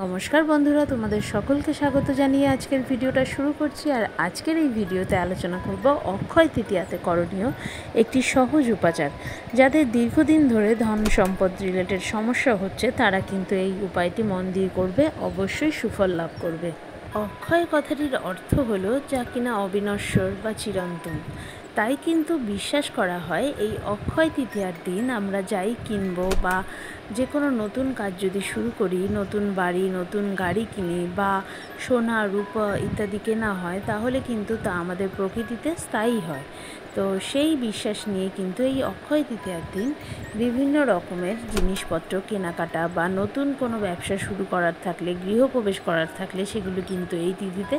নমস্কার বন্ধুরা, তোমাদের সকলকে স্বাগত জানিয়ে আজকের ভিডিওটা শুরু করছি। আর আজকের এই ভিডিওতে আলোচনা করব অক্ষয় তৃতীয়াতে করণীয় একটি সহজ উপাচার। যাদের দীর্ঘদিন ধরে ধন সম্পদ রিলেটেড সমস্যা হচ্ছে তারা কিন্তু এই উপায়টি মন দিয়ে করবে, অবশ্যই সুফল লাভ করবে। অক্ষয় কথাটির অর্থ হলো যা কিনা অবিনশ্বর বা চিরন্তন। তাই কিন্তু বিশ্বাস করা হয় এই অক্ষয় তৃতীয়ার দিন আমরা যাই কিনবো বা যে কোনো নতুন কাজ যদি শুরু করি, নতুন বাড়ি নতুন গাড়ি কিনি বা সোনা রূপা ইত্যাদি কেনা হয়, তাহলে কিন্তু তা আমাদের প্রকৃতিতে স্থায়ী হয়। তো সেই বিশ্বাস নিয়ে কিন্তু এই অক্ষয় তৃতীয়ার দিন বিভিন্ন রকমের জিনিসপত্র কেনাকাটা বা নতুন কোনো ব্যবসা শুরু করার থাকলে, গৃহপ্রবেশ করার থাকলে সেগুলো কিন্তু এই তিথিতে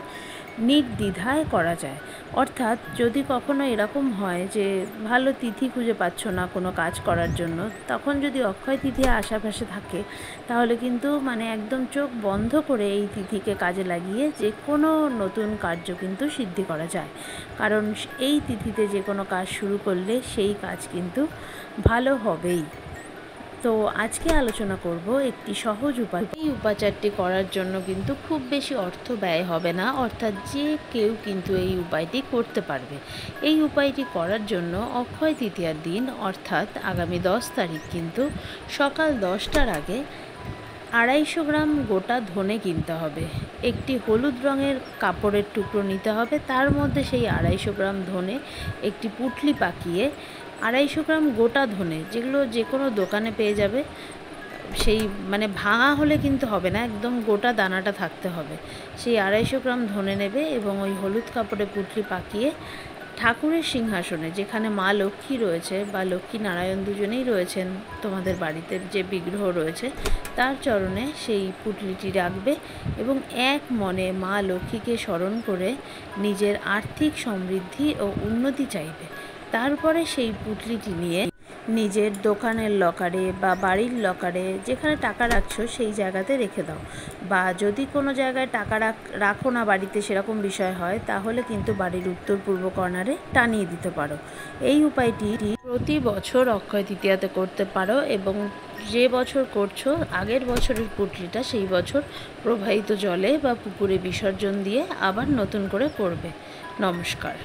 নির্দ্বিধায় করা যায়। অর্থাৎ যদি কখনো এরকম হয় যে ভালো তিথি খুঁজে পাচ্ছ না কোনো কাজ করার জন্য, তখন যদি অক্ষয় তিথি আশেপাশে থাকে তাহলে কিন্তু একদম চোখ বন্ধ করে এই তিথিকে কাজে লাগিয়ে যে কোনো নতুন কার্য কিন্তু সিদ্ধি করা যায়। কারণ এই তিথিতে যে কোনো কাজ শুরু করলে সেই কাজ কিন্তু ভালো হবেই। তো আজকে আলোচনা করব একটি সহজ উপায়। এই উপাচারটি করার জন্য কিন্তু খুব বেশি অর্থ ব্যয় হবে না, অর্থাৎ যে কেউ কিন্তু এই উপায়টি করতে পারবে। এই উপায়টি করার জন্য অক্ষয় তৃতীয়ার দিন অর্থাৎ আগামী 10 তারিখ কিন্তু সকাল 10টার আগে 250 গ্রাম গোটা ধনে কিনতে হবে। একটি হলুদ রঙের কাপড়ের টুকরো নিতে হবে, তার মধ্যে সেই 250 গ্রাম ধনে একটি পুঁটলি পাকিয়ে 250 গ্রাম গোটা ধনে, যেগুলো যে কোনো দোকানে পেয়ে যাবে, সেই ভাঙা হলে কিন্তু হবে না, একদম গোটা দানাটা থাকতে হবে। সেই 250 গ্রাম ধনে নেবে এবং ওই হলুদ কাপড়ে পুঁটলি পাকিয়ে ঠাকুরের সিংহাসনে, যেখানে মা লক্ষ্মী রয়েছে বা লক্ষ্মী নারায়ণ দুজনেই রয়েছেন, তোমাদের বাড়িতে যে বিগ্রহ রয়েছে তার চরণে সেই পুঁটলিটি রাখবে এবং এক মনে মা লক্ষ্মীকে স্মরণ করে নিজের আর্থিক সমৃদ্ধি ও উন্নতি চাইবে। তারপরে সেই পুঁটলিটি নিয়ে নিজের দোকানের লকারে বা বাড়ির লকারে যেখানে টাকা রাখছো সেই জায়গাতে রেখে দাও। বা যদি কোনো জায়গায় টাকা রাখো না বাড়িতে, সেরকম বিষয় হয়, তাহলে কিন্তু বাড়ির উত্তর পূর্ব কর্নারে টানিয়ে দিতে পারো। এই উপায়টি প্রতি বছর অক্ষয় তৃতীয়াতে করতে পারো এবং যে বছর করছো আগের বছরের পুঁটলিটা সেই বছর প্রবাহিত জলে বা পুকুরে বিসর্জন দিয়ে আবার নতুন করে করবে। নমস্কার।